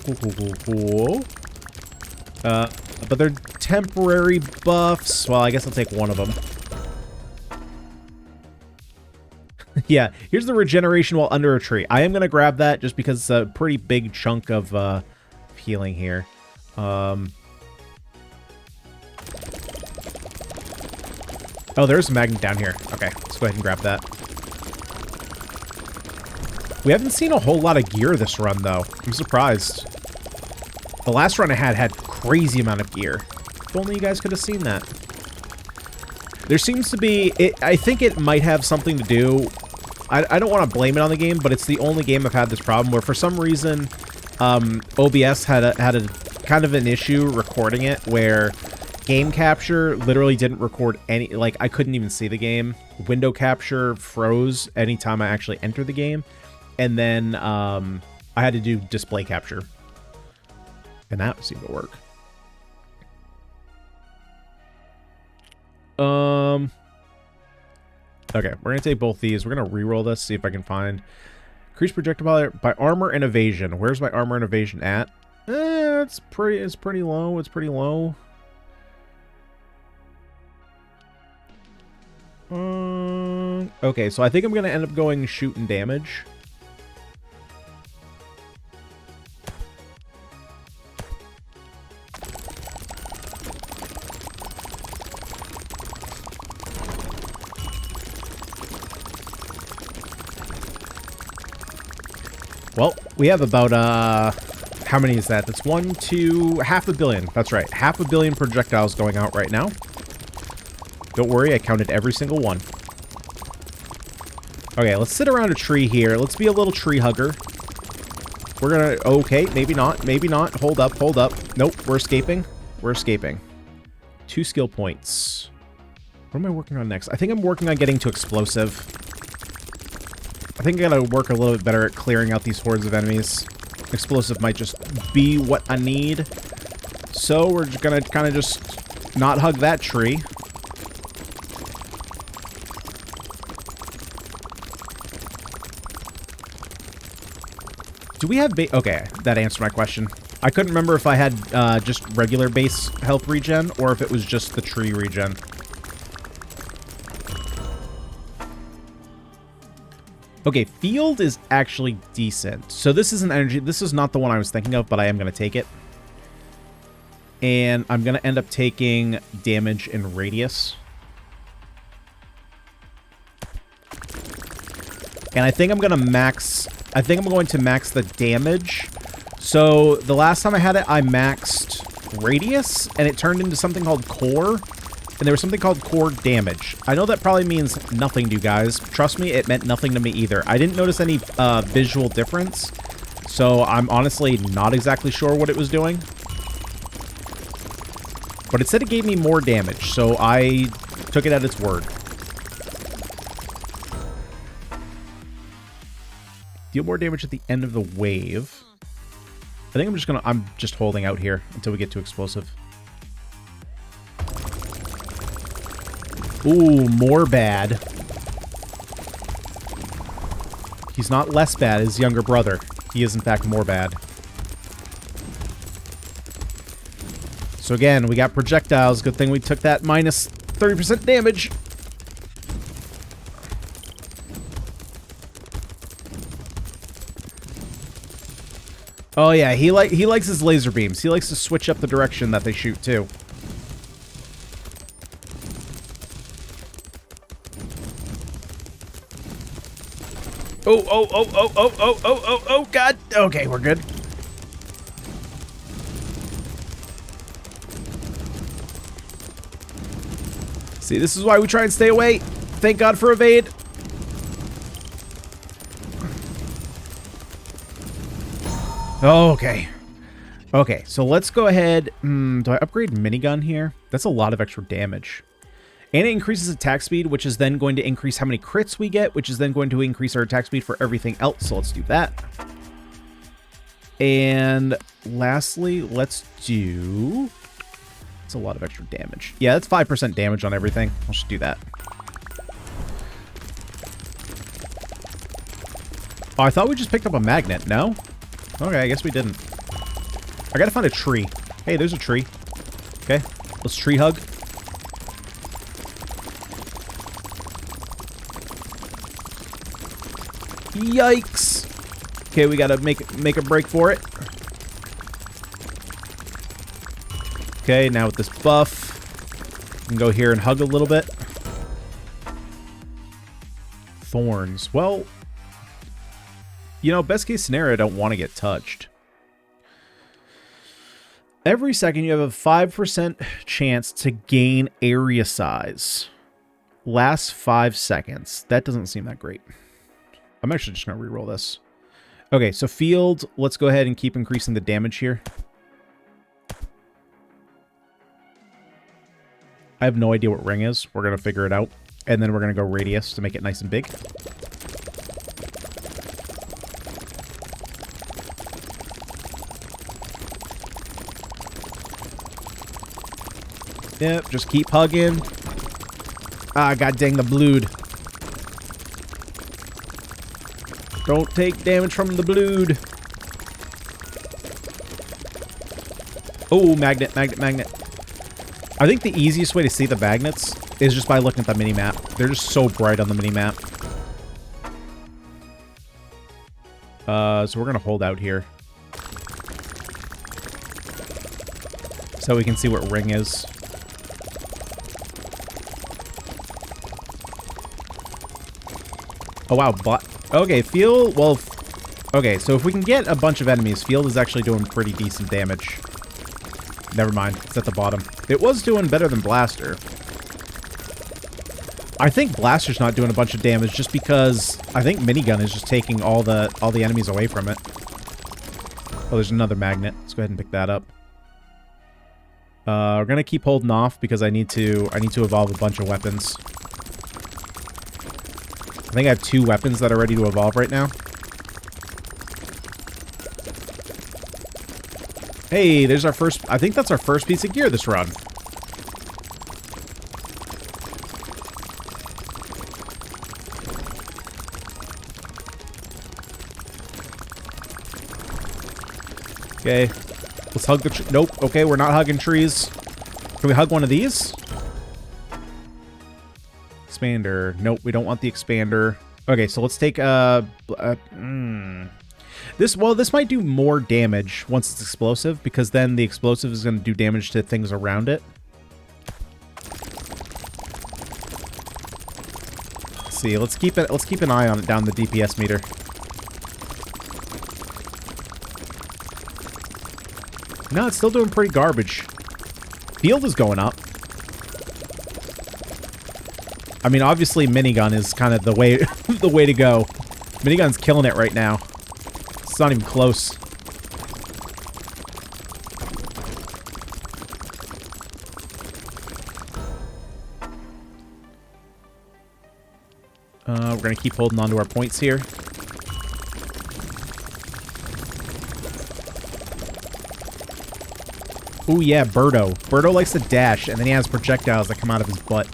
But they're temporary buffs. Well, I guess I'll take one of them. Yeah, here's the regeneration while under a tree. I am going to grab that just because it's a pretty big chunk of healing here. Oh, there's a magnet down here. Okay, let's go ahead and grab that. We haven't seen a whole lot of gear this run, though. I'm surprised. The last run I had crazy amount of gear. If only you guys could have seen that. There seems to be... I think it might have something to do... I don't want to blame it on the game, but it's the only game I've had this problem where for some reason... OBS had a kind of an issue recording it where game capture literally didn't record any, like I couldn't even see the game. Window capture froze anytime I actually entered the game. And then I had to do display capture. And that seemed to work. Okay, we're going to take both these. We're going to reroll this, see if I can find... Increase projectile by armor and evasion. Where's my armor and evasion at? It's pretty low. It's pretty low. Okay, so I think I'm gonna end up going shoot and damage. Well, we have about, how many is that? That's 500 million. That's right. 500 million projectiles going out right now. Don't worry, I counted every single one. Okay, let's sit around a tree here. Let's be a little tree hugger. We're gonna... Okay, maybe not. Maybe not. Hold up, hold up. Nope, we're escaping. We're escaping. 2 skill points. What am I working on next? I think I'm working on getting to explosive. I think I gotta work a little bit better at clearing out these hordes of enemies. Explosive might just be what I need. So we're just gonna kind of just not hug that tree. Do we have okay, that answered my question. I couldn't remember if I had just regular base health regen or if it was just the tree regen. Okay, field is actually decent. So this is an energy. This is not the one I was thinking of, but I am going to take it. And I'm going to end up taking damage in radius. And I think I'm going to max the damage. So the last time I had it, I maxed radius, and it turned into something called core. And there was something called core damage. I know that probably means nothing to you guys. Trust me, it meant nothing to me either. I didn't notice any visual difference. So I'm honestly not exactly sure what it was doing. But it said it gave me more damage, so I took it at its word. Deal more damage at the end of the wave. I think I'm just holding out here until we get to explosive. Ooh, more bad. He's not less bad, his younger brother. He is, in fact, more bad. So again, we got projectiles. Good thing we took that minus 30% damage. Oh yeah, he likes his laser beams. He likes to switch up the direction that they shoot too. Oh, God. Okay, we're good. See, this is why we try and stay away. Thank God for evade. Okay. Okay, so let's go ahead. Do I upgrade minigun here? That's a lot of extra damage. And it increases attack speed, which is then going to increase how many crits we get, which is then going to increase our attack speed for everything else. So let's do that. And lastly, let's do... It's a lot of extra damage. Yeah, that's 5% damage on everything. I'll just do that. Oh, I thought we just picked up a magnet. No? Okay, I guess we didn't. I gotta find a tree. Hey, there's a tree. Okay, let's tree hug. Yikes. Okay, we gotta make a break for it. Okay, now with this buff, we can go here and hug a little bit. Thorns. Well, you know, best case scenario, I don't want to get touched. Every second, you have a 5% chance to gain area size. Last 5 seconds. That doesn't seem that great. I'm actually just going to reroll this. Okay, so field, let's go ahead and keep increasing the damage here. I have no idea what ring is. We're going to figure it out. And then we're going to go radius to make it nice and big. Yep, just keep hugging. Ah, god dang the blood. Don't take damage from the blood. Oh, magnet, magnet, magnet. I think the easiest way to see the magnets is just by looking at the mini-map. They're just so bright on the mini-map. So we're going to hold out here. So we can see what ring is. Oh, wow. Okay, field... Well, okay, so if we can get a bunch of enemies, field is actually doing pretty decent damage. Never mind. It's at the bottom. It was doing better than Blaster. I think Blaster's not doing a bunch of damage just because I think Minigun is just taking all the enemies away from it. Oh, there's another magnet. Let's go ahead and pick that up. We're gonna keep holding off because I need to evolve a bunch of weapons. I think I have 2 weapons that are ready to evolve right now. Hey, there's our first... I think that's our first piece of gear this run. Okay. Let's hug the... Nope. Okay, we're not hugging trees. Can we hug one of these? Expander. Nope, we don't want the expander. Okay, so let's take this might do more damage once it's explosive, because then the explosive is going to do damage to things around it. see. Let's keep an eye on it down the DPS meter. No, it's still doing pretty garbage. Field is going up. I mean, obviously, minigun is kind of the way the way to go. Minigun's killing it right now. It's not even close. We're going to keep holding on to our points here. Ooh, yeah, Birdo. Birdo likes to dash, and then he has projectiles that come out of his butt.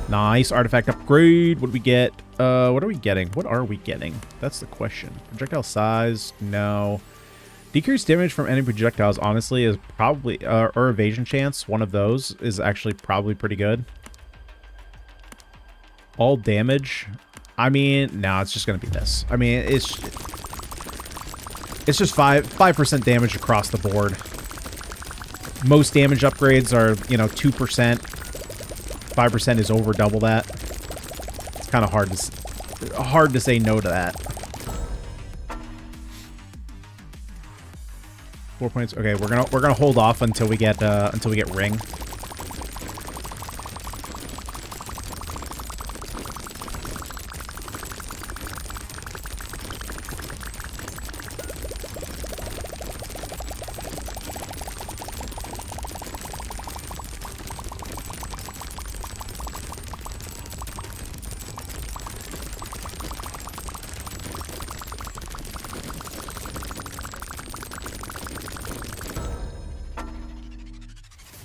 Nice. Artifact upgrade. What do we get? What are we getting? What are we getting? That's the question. Projectile size? No. Decreased damage from enemy projectiles, honestly, is probably... or evasion chance, one of those, is actually probably pretty good. All damage. I mean, no, it's just going to be this. I mean, it's just 5% damage across the board. Most damage upgrades are, you know, 2%. 5% is over double that. It's kind of hard to say no to that. 4 points. Okay, we're gonna hold off until we get ring.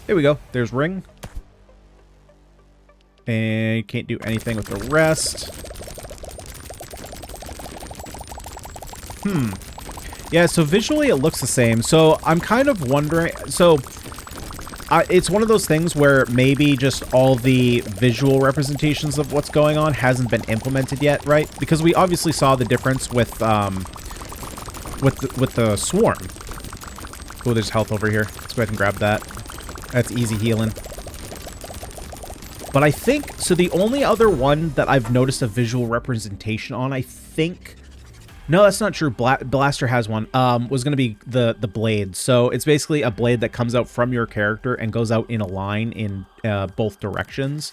There we go. There's ring. And you can't do anything with the rest. Yeah, so visually it looks the same. So I'm kind of wondering... So it's one of those things where maybe just all the visual representations of what's going on hasn't been implemented yet, right? Because we obviously saw the difference with the swarm. Oh, there's health over here. Let's go ahead and grab that. That's easy healing. But I think... So the only other one that I've noticed a visual representation on, I think... No, that's not true. Blaster has one. Was going to be the blade. So it's basically a blade that comes out from your character and goes out in a line in both directions.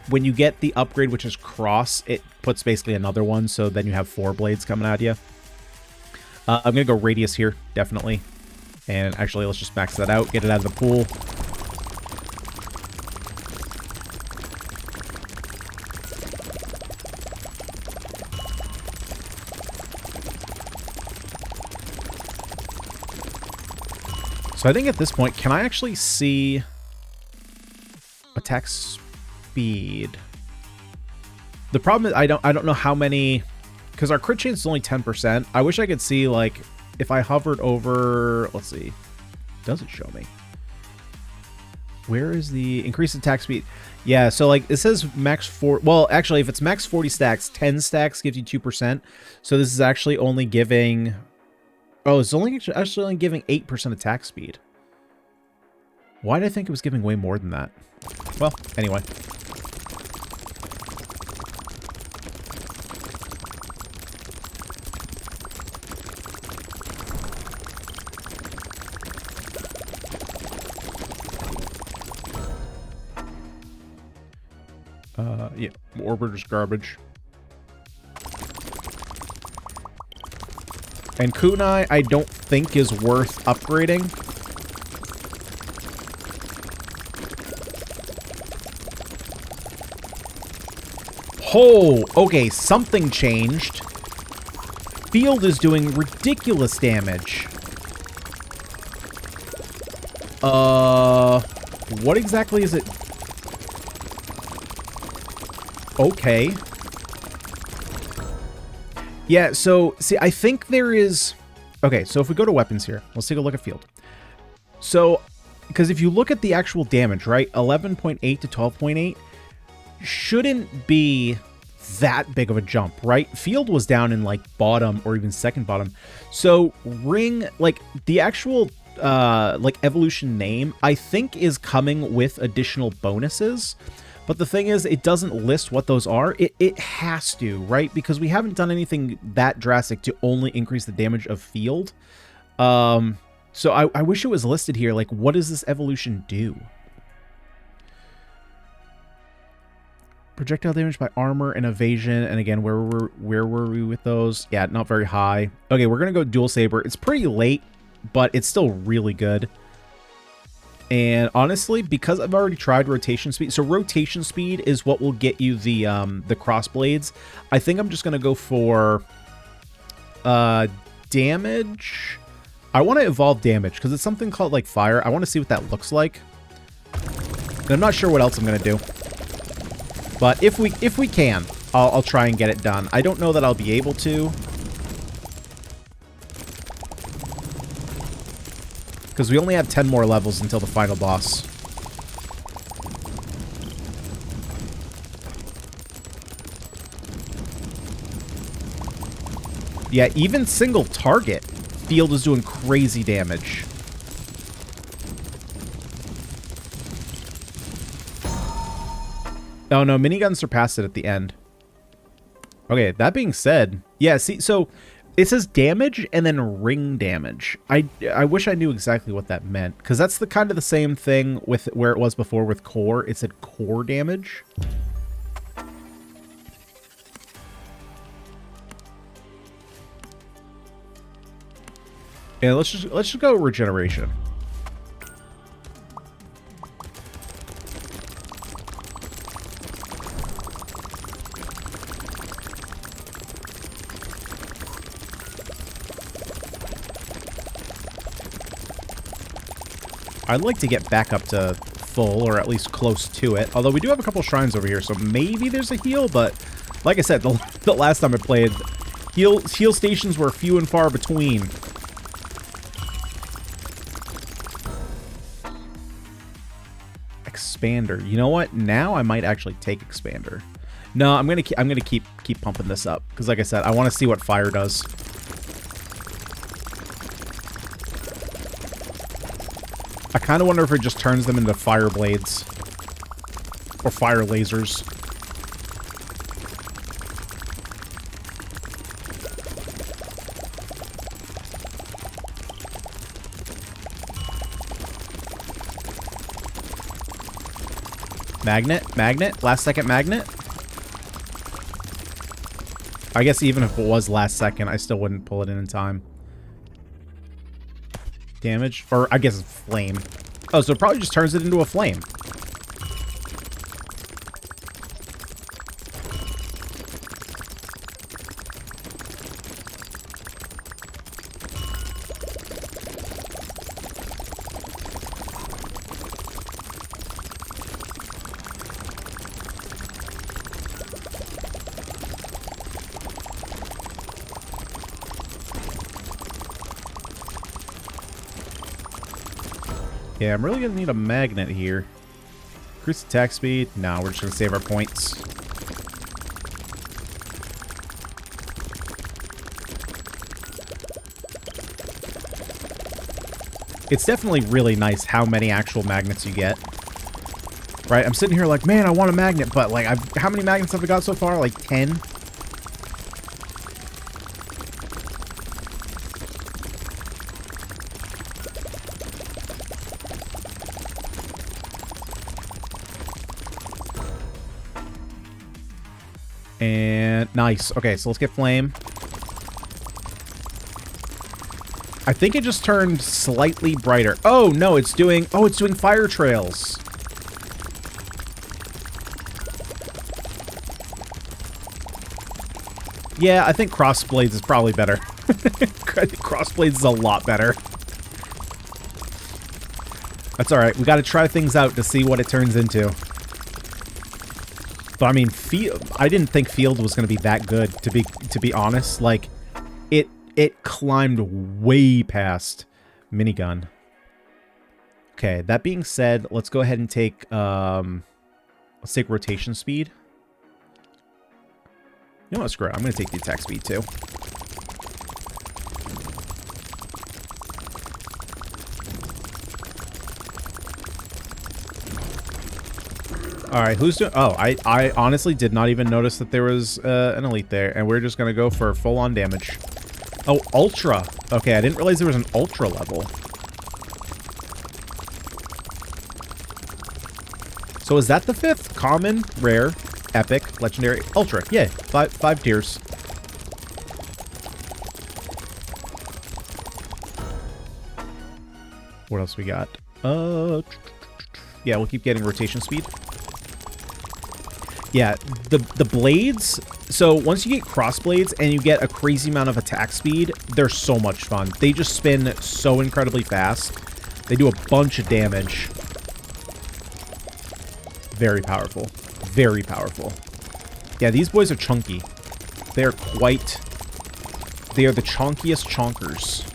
When you get the upgrade, which is cross, it puts basically another one. So then you have 4 blades coming at you. I'm going to go radius here, definitely. And actually, let's just max that out. Get it out of the pool. So I think at this point, can I actually see attack speed? The problem is I don't know how many, because our crit chance is only 10%. I wish I could see, like, if I hovered over, let's see, does it show me? Where is the increased attack speed? Yeah, so like it says max 4. Well, actually, if it's max 40 stacks, 10 stacks gives you 2%. So this is actually only giving... Oh, it's actually only giving 8% attack speed. Why did I think it was giving way more than that? Well, anyway. Yeah, Orbiter's garbage. And Kunai, I don't think is worth upgrading. Oh, okay, something changed. Field is doing ridiculous damage. What exactly is it? Okay. Yeah, so, see, I think there is... Okay, so if we go to weapons here, let's take a look at field. So, because if you look at the actual damage, right, 11.8 to 12.8 shouldn't be that big of a jump, right? Field was down in, like, bottom or even second bottom. So, ring, like, the actual, like, evolution name, I think is coming with additional bonuses. But the thing is, it doesn't list what those are. It has to, right? Because we haven't done anything that drastic to only increase the damage of field. So I wish it was listed here. Like, what does this evolution do? Projectile damage by armor and evasion. And again, where were we with those? Yeah, not very high. Okay, we're going to go dual saber. It's pretty late, but it's still really good. And honestly, because I've already tried rotation speed, so rotation speed is what will get you the cross blades. I think I'm just going to go for damage. I want to evolve damage because it's something called like fire. I want to see what that looks like. And I'm not sure what else I'm going to do. But if we can, I'll try and get it done. I don't know that I'll be able to. Because we only have 10 more levels until the final boss. Yeah, even single target field is doing crazy damage. Oh no, minigun surpassed it at the end. Okay, that being said, yeah, see, so it says damage and then ring damage. I wish I knew exactly what that meant, because that's the kind of the same thing with where it was before with core. It said core damage. Yeah, let's just go regeneration. I'd like to get back up to full, or at least close to it. Although we do have a couple shrines over here, so maybe there's a heal, but like I said, the last time I played, heal stations were few and far between. Expander. You know what? Now I might actually take Expander. No, I'm gonna keep pumping this up, because like I said, I want to see what fire does. I kind of wonder if it just turns them into fire blades. Or fire lasers. Magnet, last second magnet. I guess even if it was last second, I still wouldn't pull it in time. Damage, or I guess it's flame. Oh, so it probably just turns it into a flame. Yeah, I'm really going to need a magnet here. Increase attack speed. No, we're just going to save our points. It's definitely really nice how many actual magnets you get. Right? I'm sitting here like, man, I want a magnet, but like, how many magnets have I got so far? Like 10? And nice. Okay, so let's get flame. I think it just turned slightly brighter. Oh, no, it's doing fire trails. Yeah, I think crossblades is probably better. I think crossblades is a lot better. That's alright. We got to try things out to see what it turns into. But I mean, I didn't think field was going to be that good, to be honest. Like, it climbed way past minigun. Okay, that being said, let's go ahead and take let's take rotation speed. You know what, screw it. I'm going to take the attack speed too. All right, who's doing... Oh, I honestly did not even notice that there was an elite there, and we're just going to go for full-on damage. Oh, ultra. Okay, I didn't realize there was an ultra level. So is that the 5th? Common, rare, epic, legendary, ultra. Yeah, five tiers. What else we got? Yeah, we'll keep getting rotation speed. Yeah, the blades, so once you get cross blades and you get a crazy amount of attack speed, they're so much fun. They just spin so incredibly fast. They do a bunch of damage. Very powerful. Very powerful. Yeah, these boys are chunky. They are quite... They are the chunkiest chonkers.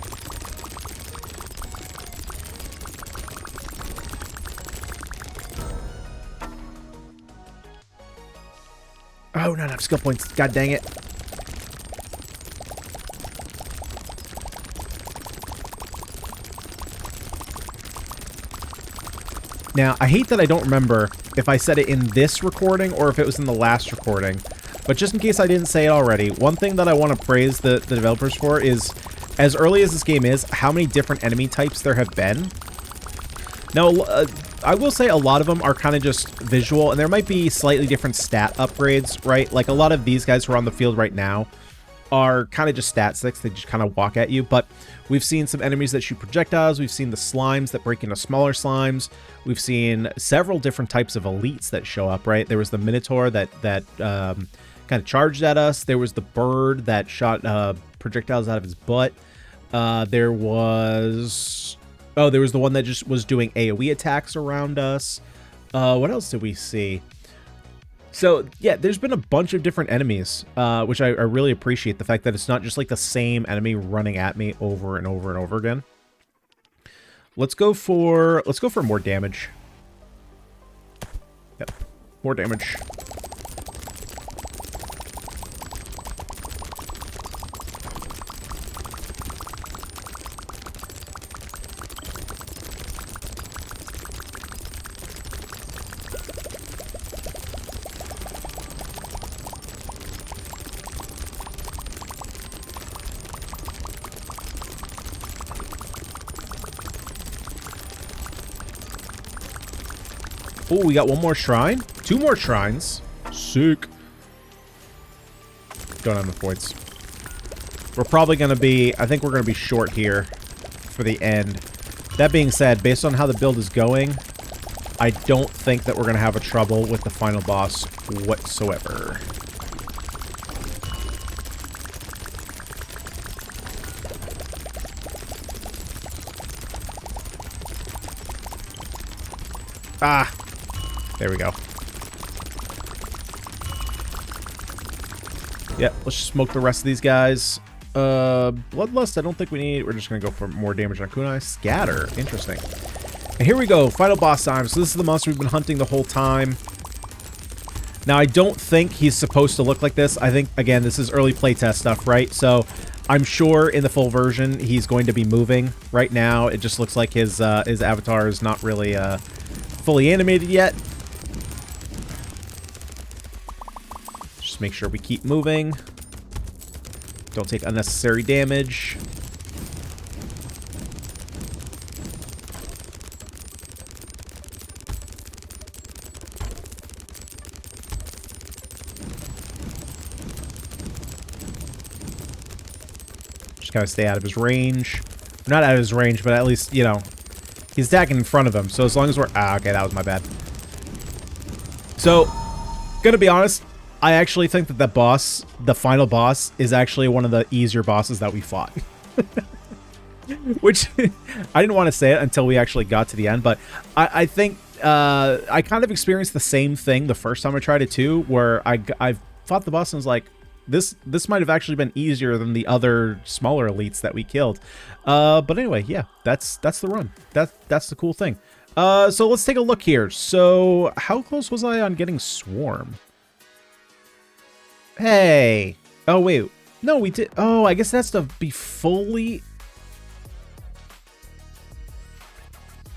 Oh, not enough skill points. God dang it. Now, I hate that I don't remember if I said it in this recording or if it was in the last recording. But just in case I didn't say it already, one thing that I want to praise the developers for is, as early as this game is, how many different enemy types there have been. Now, I will say a lot of them are kind of just visual, and there might be slightly different stat upgrades, right? Like, a lot of these guys who are on the field right now are kind of just stat sticks. They just kind of walk at you, but we've seen some enemies that shoot projectiles. We've seen the slimes that break into smaller slimes. We've seen several different types of elites that show up, right? There was the Minotaur that kind of charged at us. There was the bird that shot projectiles out of his butt. There was... Oh, there was the one that just was doing AoE attacks around us. What else did we see? So, yeah, there's been a bunch of different enemies, which I really appreciate. The fact that it's not just like the same enemy running at me over and over and over again. Let's go for more damage. Yep, more damage. Oh, we got one more shrine. 2 more shrines. Sick. Don't have enough points. We're probably going to be... I think we're going to be short here for the end. That being said, based on how the build is going, I don't think that we're going to have a trouble with the final boss whatsoever. Ah! There we go. Yeah, let's just smoke the rest of these guys. Bloodlust, I don't think we need. We're just going to go for more damage on Kunai. Scatter. Interesting. And here we go. Final boss time. So this is the monster we've been hunting the whole time. Now, I don't think he's supposed to look like this. I think, again, this is early playtest stuff, right? So I'm sure in the full version, he's going to be moving. Right now, it just looks like his avatar is not really fully animated yet. Just make sure we keep moving. Don't take unnecessary damage. Just gotta stay out of his range. Not out of his range, but at least, you know, he's attacking in front of him. So as long as we're... Ah, okay, that was my bad. So, gonna be honest, I actually think that the boss, the final boss, is actually one of the easier bosses that we fought. Which, I didn't want to say it until we actually got to the end, but I think I kind of experienced the same thing the first time I tried it too, where I fought the boss and was like, this might have actually been easier than the other smaller elites that we killed. But anyway, yeah, that's the run. That's the cool thing. So let's take a look here. So how close was I on getting Swarm? Hey. Oh, wait. No, we did. Oh, I guess that's to be fully...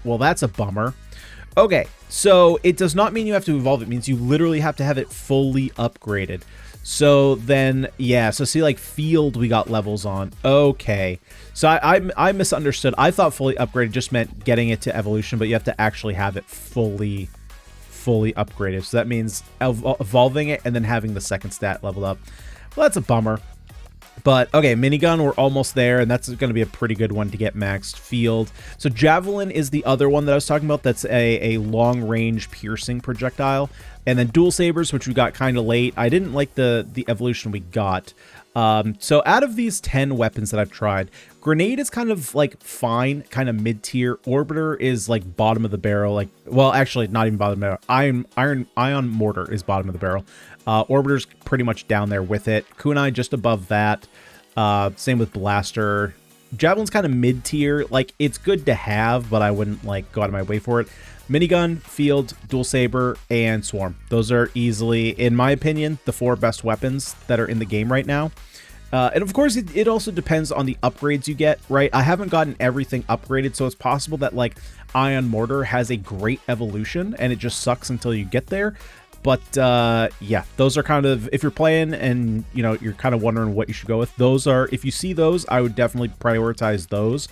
Well, that's a bummer. Okay, so it does not mean you have to evolve. It means you literally have to have it fully upgraded. So then, yeah, so see, like, field we got levels on. Okay, so I misunderstood. I thought fully upgraded just meant getting it to evolution, but you have to actually have it fully upgraded. So that means evolving it and then having the second stat leveled up. Well, that's a bummer. But, okay, minigun, we're almost there, and that's going to be a pretty good one to get maxed. Field. So javelin is the other one that I was talking about. That's a long-range piercing projectile. And then dual sabers, which we got kind of late. I didn't like the evolution we got. So out of these 10 weapons that I've tried, grenade is kind of like fine, kind of mid-tier. Orbiter is like bottom of the barrel. Like, well, actually not even bottom of the barrel. Ion mortar is bottom of the barrel. Orbiter's pretty much down there with it. Kunai just above that. Same with blaster. Javelin's kind of mid-tier. Like, it's good to have, but I wouldn't like go out of my way for it. Minigun, field, dual saber, and swarm. Those are easily, in my opinion, the 4 best weapons that are in the game right now. And of course, it also depends on the upgrades you get, right? I haven't gotten everything upgraded, so it's possible that, like, Ion Mortar has a great evolution, and it just sucks until you get there. But, yeah, those are kind of, if you're playing and, you know, you're kind of wondering what you should go with, those are, if you see those, I would definitely prioritize those.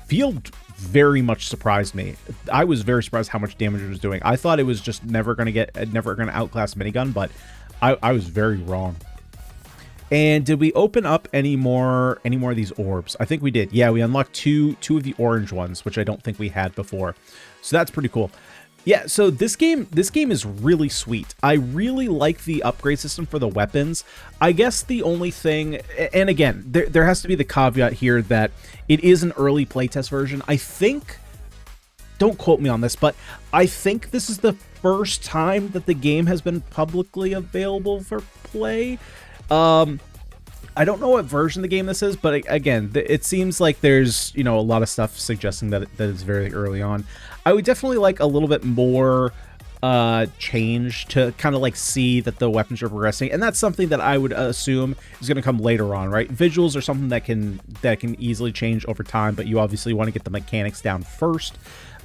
Field very much surprised me. I was very surprised how much damage it was doing. I thought it was just never going to outclass minigun, but I was very wrong. And did we open up any more of these orbs? I think we did. Yeah, we unlocked two of the orange ones, which I don't think we had before. So that's pretty cool. Yeah, so this game is really sweet. I really like the upgrade system for the weapons. I guess the only thing, and again, there has to be the caveat here that it is an early playtest version. I think, don't quote me on this, but I think this is the first time that the game has been publicly available for play. I don't know what version of the game this is, but again, it seems like there's, you know, a lot of stuff suggesting that it's very early on. I would definitely like a little bit more change to kind of like see that the weapons are progressing, and that's something that I would assume is going to come later on, right? Visuals are something that can easily change over time, but you obviously want to get the mechanics down first.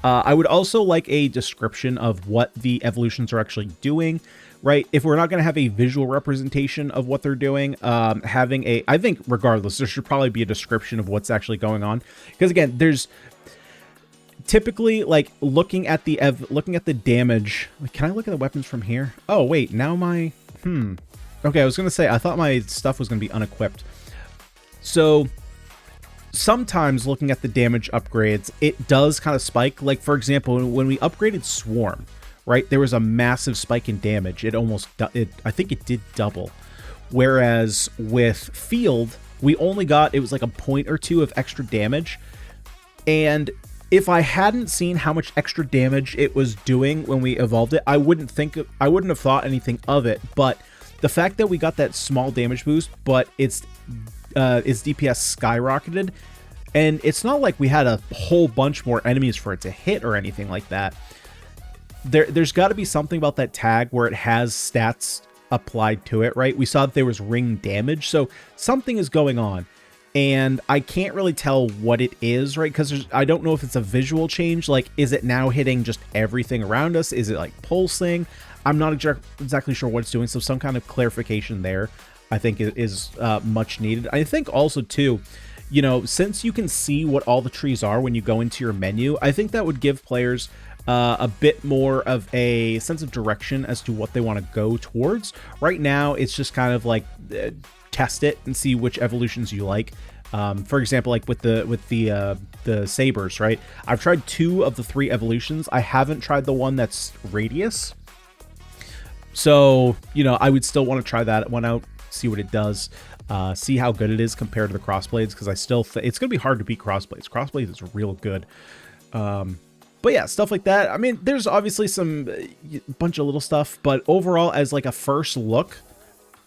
I would also like a description of what the evolutions are actually doing, right? If we're not going to have a visual representation of what they're doing, I think regardless, there should probably be a description of what's actually going on. Because again, there's typically, like, looking at the damage. Can I look at the weapons from here? Oh, wait, now my, okay, I was going to say, I thought my stuff was going to be unequipped. So sometimes looking at the damage upgrades, it does kind of spike. Like, for example, when we upgraded Swarm, right, there was a massive spike in damage. I think it did double. Whereas with Field, we only got, it was like a point or two of extra damage. And if I hadn't seen how much extra damage it was doing when we evolved it, I wouldn't have thought anything of it. But the fact that we got that small damage boost, but its DPS skyrocketed, and it's not like we had a whole bunch more enemies for it to hit or anything like that. There's got to be something about that tag where it has stats applied to it, right? We saw that there was ring damage, so something is going on. And I can't really tell what it is, right? Because I don't know if it's a visual change. Like, is it now hitting just everything around us? Is it like pulsing? I'm not exactly sure what it's doing. So some kind of clarification there, I think, is much needed. I think also too, you know, since you can see what all the trees are when you go into your menu, I think that would give players a bit more of a sense of direction as to what they want to go towards. Right now, it's just kind of like test it and see which evolutions you like. For example, like with the sabers, right? I've tried 2 of the 3 evolutions. I haven't tried the one that's radius. So, you know, I would still want to try that one out, see what it does, see how good it is compared to the crossblades, because I still it's going to be hard to beat crossblades. Crossblades is real good. But yeah, stuff like that. I mean, there's obviously some bunch of little stuff, but overall, as like a first look,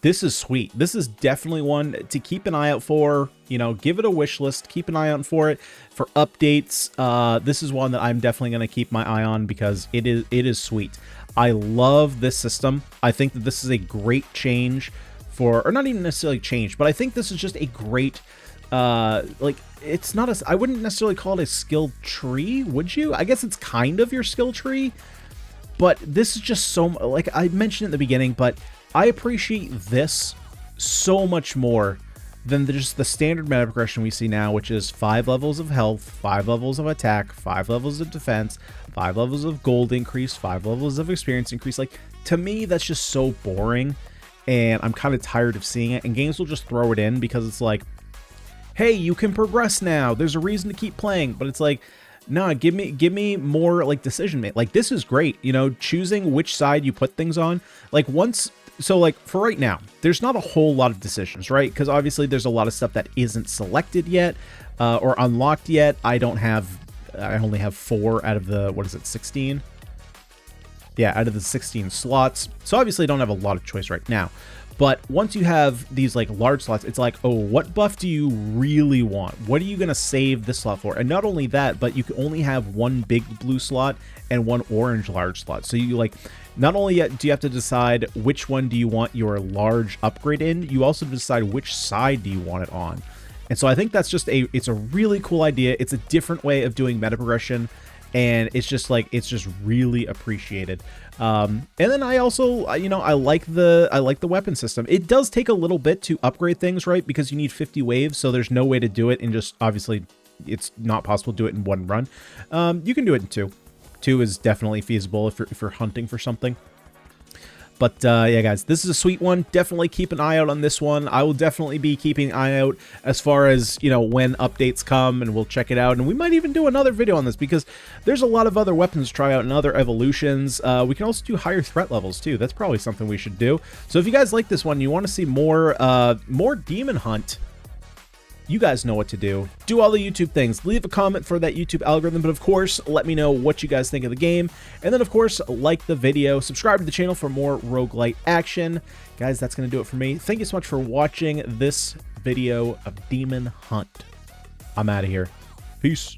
this is sweet. This is definitely one to keep an eye out for. You know, give it a wish list. Keep an eye out for it for updates. This is one that I'm definitely going to keep my eye on because it is sweet. I love this system. I think that this is a great change for, or not even necessarily change, but I think this is just a great like, it's not a, I wouldn't necessarily call it a skill tree, would you? I guess it's kind of your skill tree, but this is just so, like I mentioned at the beginning, but I appreciate this so much more than just the standard meta progression we see now, which is 5 levels of health, 5 levels of attack, 5 levels of defense, 5 levels of gold increase, 5 levels of experience increase. Like, to me, that's just so boring, and I'm kind of tired of seeing it, and games will just throw it in because it's like, hey, you can progress now, there's a reason to keep playing. But it's like, nah, give me more like decision making. Like, this is great, you know, choosing which side you put things on. Like, once, so like for right now, there's not a whole lot of decisions, right? Because obviously there's a lot of stuff that isn't selected yet, or unlocked yet. I only have 4 out of the, what is it, 16? Yeah, out of the 16 slots. So obviously I don't have a lot of choice right now. But once you have these like large slots, it's like, oh, what buff do you really want? What are you going to save this slot for? And not only that, but you can only have 1 big blue slot and 1 orange large slot. So you like, not only do you have to decide which one do you want your large upgrade in, you also decide which side do you want it on. And so I think that's just it's a really cool idea. It's a different way of doing meta progression. And it's just like, it's just really appreciated. And then I also, you know, I like the weapon system. It does take a little bit to upgrade things, right? Because you need 50 waves, so there's no way to do it in just, obviously, it's not possible to do it in 1 run. You can do it in 2. 2 is definitely feasible if you're hunting for something. But yeah, guys, this is a sweet one. Definitely keep an eye out on this one. I will definitely be keeping an eye out as far as, you know, when updates come, and we'll check it out. And we might even do another video on this because there's a lot of other weapons to try out and other evolutions. We can also do higher threat levels too. That's probably something we should do. So if you guys like this one, you want to see more Demon Hunt, you guys know what to do. Do all the YouTube things. Leave a comment for that YouTube algorithm, but of course, let me know what you guys think of the game. And then, of course, like the video. Subscribe to the channel for more roguelite action. Guys, that's going to do it for me. Thank you so much for watching this video of Demon Hunt. I'm out of here. Peace.